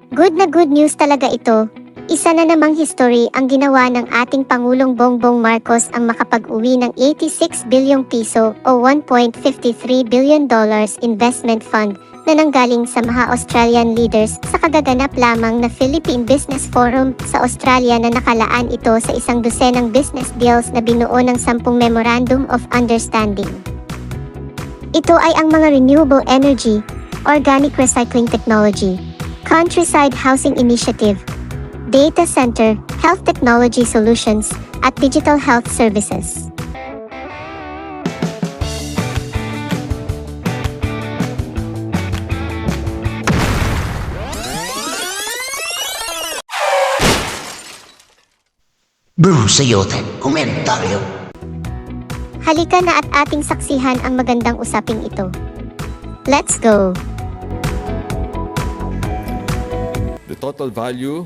Good na good news talaga ito. Isa na namang history ang ginawa ng ating Pangulong Bongbong Marcos ang makapag-uwi ng 86 bilyong piso o $1.53 billion investment fund na nanggaling sa mga Australian leaders sa kagaganap lamang na Philippine Business Forum sa Australia na nakalaan ito sa 100 business deals na binuo ng 10 Memorandum of Understanding. Ito ay ang mga renewable energy, organic recycling technology, countryside housing initiative, data center, health technology solutions, at digital health services. Bro, sayote, komentaryo. Halika na at ating saksihan ang magandang usaping ito. Let's go! The total value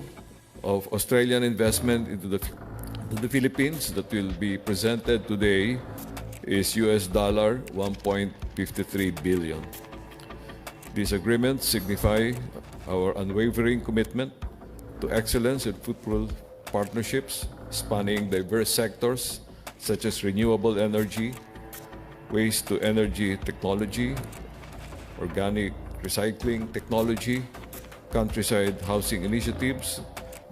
of Australian investment into the Philippines that will be presented today is $1.53 billion. These agreements signify our unwavering commitment to excellence and fruitful partnerships spanning diverse sectors such as renewable energy, waste-to-energy technology, organic recycling technology, countryside housing initiatives,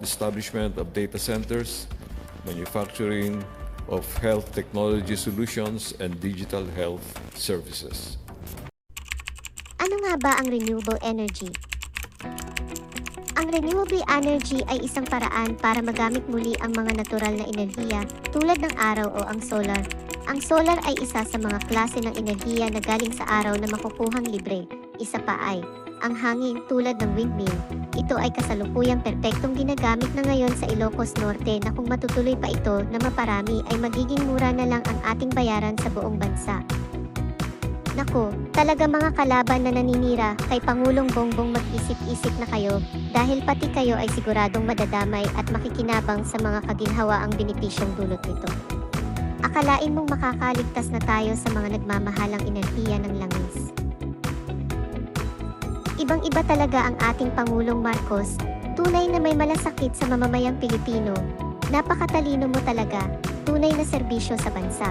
the establishment of data centers, manufacturing of health technology solutions, and digital health services. Ano nga ba ang renewable energy? Ang renewable energy ay isang paraan para magamit muli ang mga natural na enerhiya tulad ng araw o ang solar. Ang solar ay isa sa mga klase ng enerhiya na galing sa araw na makukuhang libre. Isa pa ay ang hangin tulad ng windmill. Ito ay kasalukuyang perpektong ginagamit na ngayon sa Ilocos Norte na kung matutuloy pa ito na maparami ay magiging mura na lang ang ating bayaran sa buong bansa. Nako, talaga mga kalaban na naninira kay Pangulong Bongbong mag-isip-isip na kayo dahil pati kayo ay siguradong madadamay at makikinabang sa mga kaginhawaang benepisyong dulot nito. Akalain mong makakaligtas na tayo sa mga nagmamahalang enerhiya ng langis. Ibang-iba talaga ang ating Pangulong Marcos, tunay na may malasakit sa mamamayang Pilipino. Napakatalino mo talaga, tunay na serbisyo sa bansa.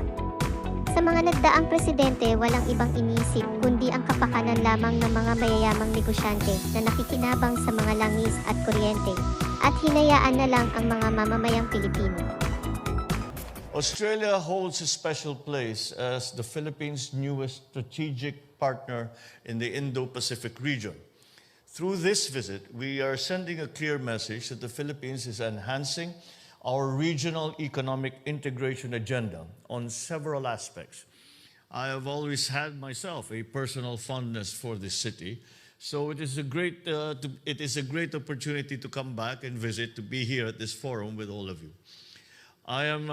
Sa mga nagdaang presidente, walang ibang inisip kundi ang kapakanan lamang ng mga mayayamang negosyante na nakikinabang sa mga langis at kuryente at hinayaan na lang ang mga mamamayang Pilipino. Australia holds a special place as the Philippines' newest strategic partner in the Indo-Pacific region. Through this visit, we are sending a clear message that the Philippines is enhancing our regional economic integration agenda on several aspects. I have always had myself a personal fondness for this city, so it is a great opportunity to come back and visit, to be here at this forum with all of you. I am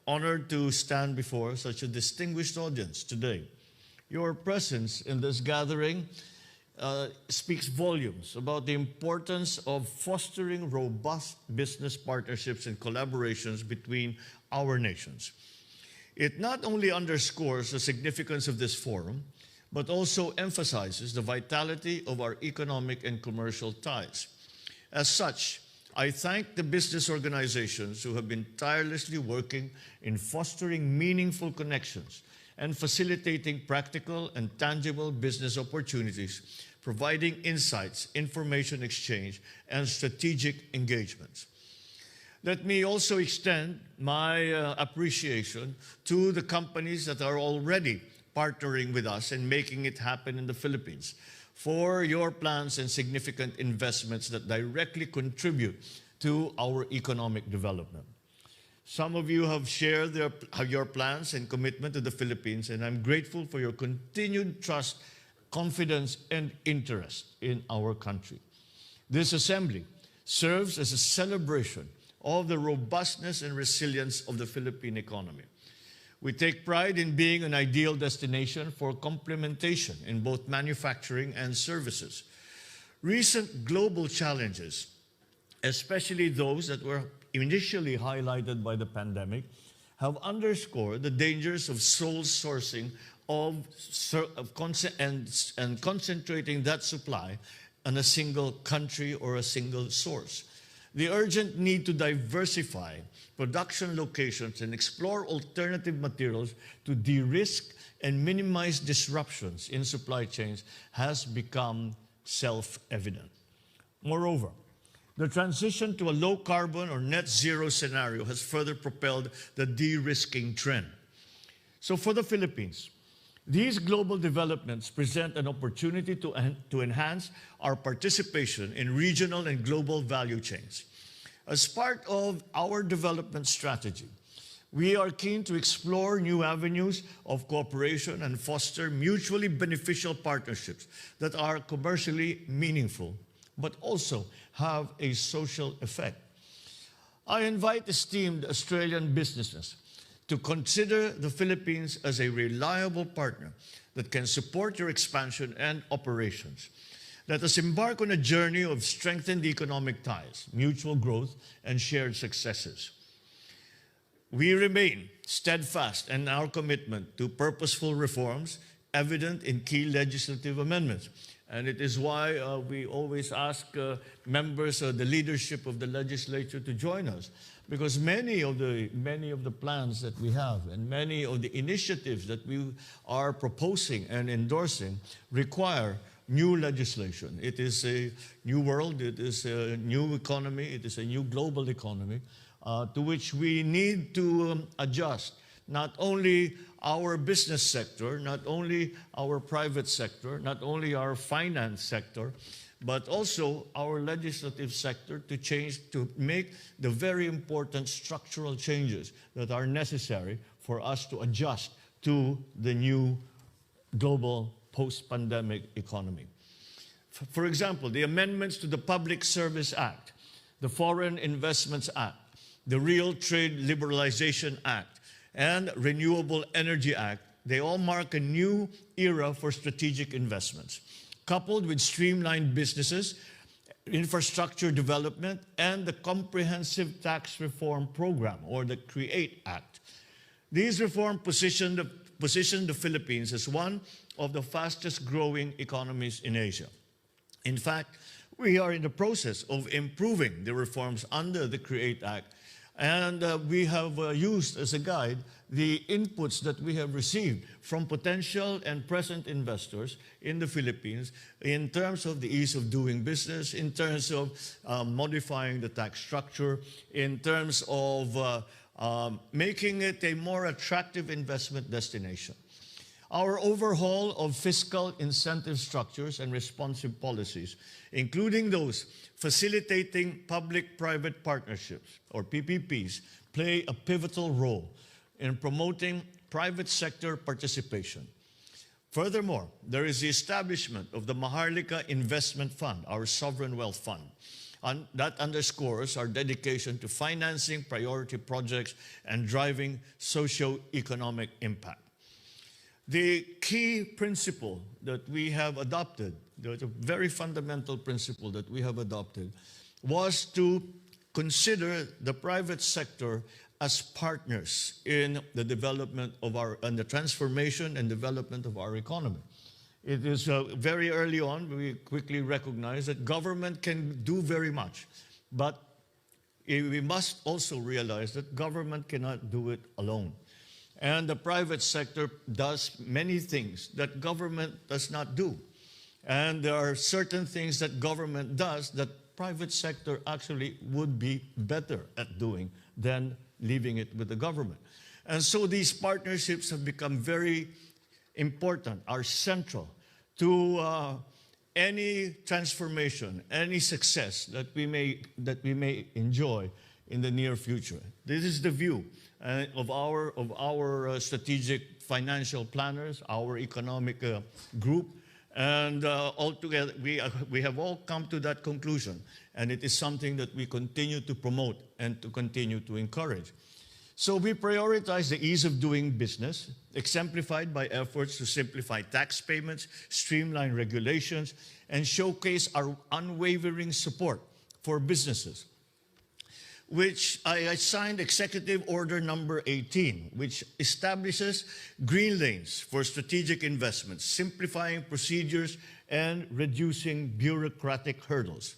honored to stand before such a distinguished audience today. Your presence in this gathering speaks volumes about the importance of fostering robust business partnerships and collaborations between our nations. It not only underscores the significance of this forum, but also emphasizes the vitality of our economic and commercial ties. As such, I thank the business organizations who have been tirelessly working in fostering meaningful connections and facilitating practical and tangible business opportunities, providing insights, information exchange, and strategic engagements. Let me also extend my appreciation to the companies that are already partnering with us and making it happen in the Philippines for your plans and significant investments that directly contribute to our economic development. Some of you have shared your plans and commitment to the Philippines, and I'm grateful for your continued trust, confidence, and interest in our country. This assembly serves as a celebration of the robustness and resilience of the Philippine economy. We take pride in being an ideal destination for complementation in both manufacturing and services. Recent global challenges, especially those that were initially highlighted by the pandemic, have underscored the dangers of sole sourcing and concentrating that supply on a single country or a single source. The urgent need to diversify production locations and explore alternative materials to de-risk and minimize disruptions in supply chains has become self-evident. Moreover, the transition to a low-carbon or net zero scenario has further propelled the de-risking trend. So for the Philippines, these global developments present an opportunity to enhance our participation in regional and global value chains. As part of our development strategy, we are keen to explore new avenues of cooperation and foster mutually beneficial partnerships that are commercially meaningful, but also have a social effect. I invite esteemed Australian businesses to consider the Philippines as a reliable partner that can support your expansion and operations. Let us embark on a journey of strengthened economic ties, mutual growth, and shared successes. We remain steadfast in our commitment to purposeful reforms evident in key legislative amendments. And it is why we always ask members of the leadership of the legislature to join us, because many of the plans that we have and many of the initiatives that we are proposing and endorsing require new legislation. It is a new world, it is a new economy, it is a new global economy to which we need to adjust not only our business sector, not only our private sector, not only our finance sector, but also our legislative sector to change, to make the very important structural changes that are necessary for us to adjust to the new global post-pandemic economy. For example, the amendments to the Public Service Act, the Foreign Investments Act, the Real Trade Liberalization Act, and Renewable Energy Act, they all mark a new era for strategic investments, coupled with streamlined businesses, infrastructure development, and the Comprehensive Tax Reform Program, or the CREATE Act. These reforms position the Philippines as one of the fastest growing economies in Asia. In fact, we are in the process of improving the reforms under the CREATE Act, and we have used as a guide the inputs that we have received from potential and present investors in the Philippines in terms of the ease of doing business, in terms of modifying the tax structure, in terms of making it a more attractive investment destination. Our overhaul of fiscal incentive structures and responsive policies, including those facilitating public-private partnerships, or PPPs, play a pivotal role in promoting private sector participation. Furthermore, there is the establishment of the Maharlika Investment Fund, our sovereign wealth fund. And that underscores our dedication to financing priority projects and driving socio-economic impact. The key principle that we have adopted, the very fundamental principle that we have adopted, was to consider the private sector as partners in the development of and the transformation and development of our economy. It is very early on, we quickly recognize that government can do very much, but we must also realize that government cannot do it alone. And the private sector does many things that government does not do. And there are certain things that government does that private sector actually would be better at doing than leaving it with the government. And so these partnerships have become very important, are central to any transformation, any success that we may enjoy in the near future. This is the view of our strategic financial planners, our economic group, and altogether we have all come to that conclusion, and it is something that we continue to promote and to continue to encourage. So we prioritize the ease of doing business, exemplified by efforts to simplify tax payments, streamline regulations, and showcase our unwavering support for businesses, which I signed Executive Order number 18, which establishes green lanes for strategic investments, simplifying procedures and reducing bureaucratic hurdles.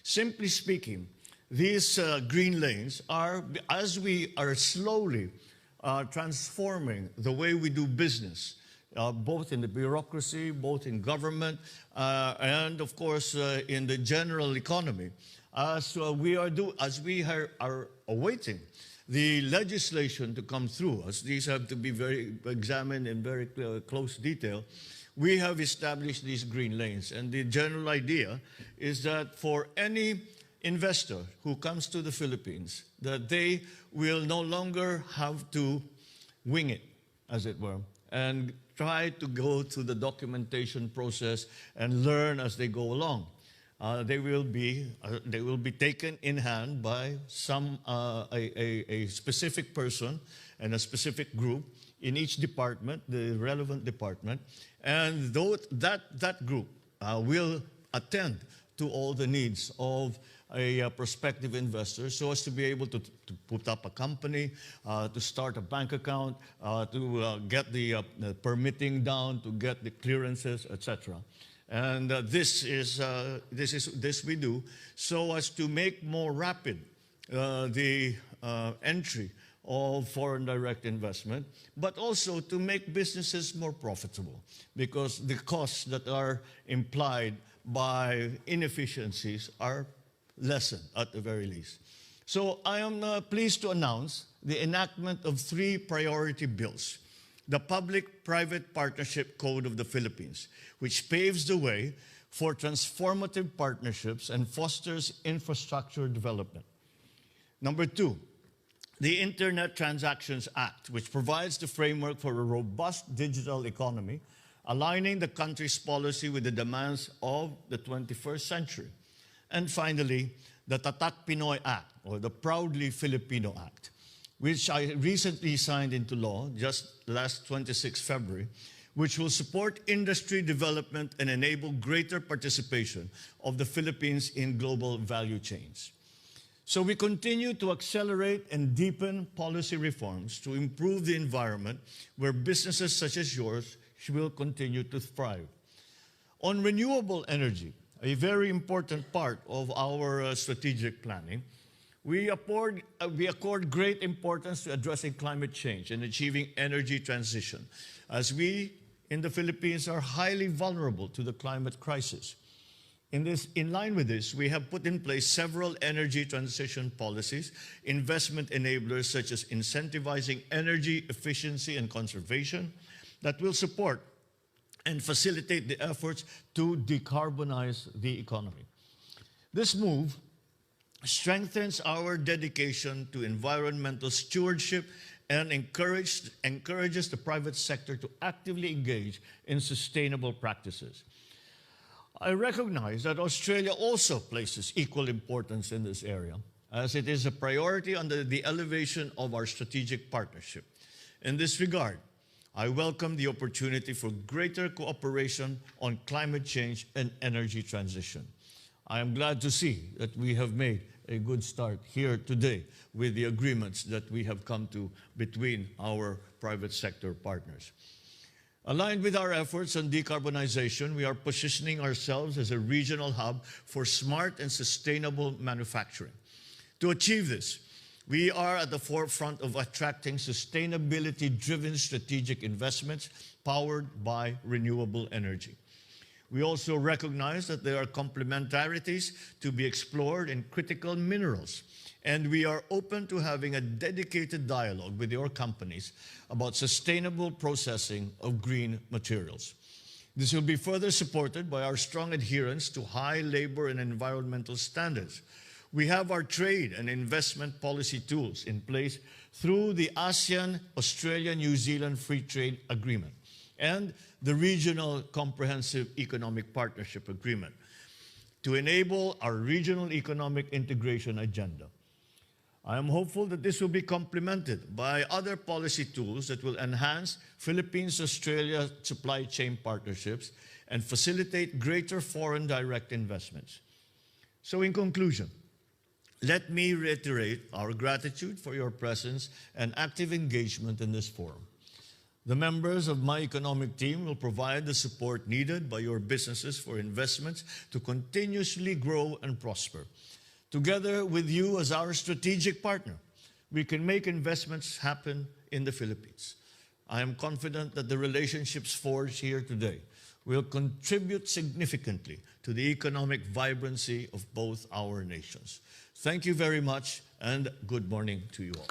Simply speaking, these green lanes are, as we are slowly transforming the way we do business, both in the bureaucracy, both in government, and of course in the general economy, as we are awaiting the legislation to come through, as these have to be very examined in very close detail. We have established these green lanes, and the general idea is that for any investor who comes to the Philippines, that they will no longer have to wing it, as it were, and try to go through the documentation process and learn as they go along. They will be taken in hand by a specific person and a specific group in each department, the relevant department, and that group will attend to all the needs of a prospective investor, so as to be able to put up a company, to start a bank account, to get the permitting down, to get the clearances, etc. And this we do so as to make more rapid the entry of foreign direct investment, but also to make businesses more profitable, because the costs that are implied by inefficiencies are lessened at the very least. So I am pleased to announce the enactment of 3 priority bills. The Public-Private Partnership Code of the Philippines, which paves the way for transformative partnerships and fosters infrastructure development. Number 2, the Internet Transactions Act, which provides the framework for a robust digital economy, aligning the country's policy with the demands of the 21st century. And finally, the Tatak Pinoy Act, or the Proudly Filipino Act, which I recently signed into law just last 26 February, which will support industry development and enable greater participation of the Philippines in global value chains. So we continue to accelerate and deepen policy reforms to improve the environment where businesses such as yours will continue to thrive. On renewable energy, a very important part of our strategic planning, we accord great importance to addressing climate change and achieving energy transition, as we in the Philippines are highly vulnerable to the climate crisis. In line with this, we have put in place several energy transition policies, investment enablers such as incentivizing energy efficiency and conservation that will support and facilitate the efforts to decarbonize the economy. This move strengthens our dedication to environmental stewardship and encourages the private sector to actively engage in sustainable practices. I recognize that Australia also places equal importance in this area, as it is a priority under the elevation of our strategic partnership. In this regard, I welcome the opportunity for greater cooperation on climate change and energy transition. I am glad to see that we have made a good start here today with the agreements that we have come to between our private sector partners. Aligned with our efforts on decarbonization, we are positioning ourselves as a regional hub for smart and sustainable manufacturing. To achieve this, we are at the forefront of attracting sustainability-driven strategic investments powered by renewable energy. We also recognize that there are complementarities to be explored in critical minerals, and we are open to having a dedicated dialogue with your companies about sustainable processing of green materials. This will be further supported by our strong adherence to high labor and environmental standards. We have our trade and investment policy tools in place through the ASEAN-Australia-New Zealand Free Trade Agreement and the Regional Comprehensive Economic Partnership Agreement to enable our regional economic integration agenda. I am hopeful that this will be complemented by other policy tools that will enhance Philippines-Australia supply chain partnerships and facilitate greater foreign direct investments. So in conclusion, let me reiterate our gratitude for your presence and active engagement in this forum. The members of my economic team will provide the support needed by your businesses for investments to continuously grow and prosper. Together with you as our strategic partner, we can make investments happen in the Philippines. I am confident that the relationships forged here today will contribute significantly to the economic vibrancy of both our nations. Thank you very much, and good morning to you all.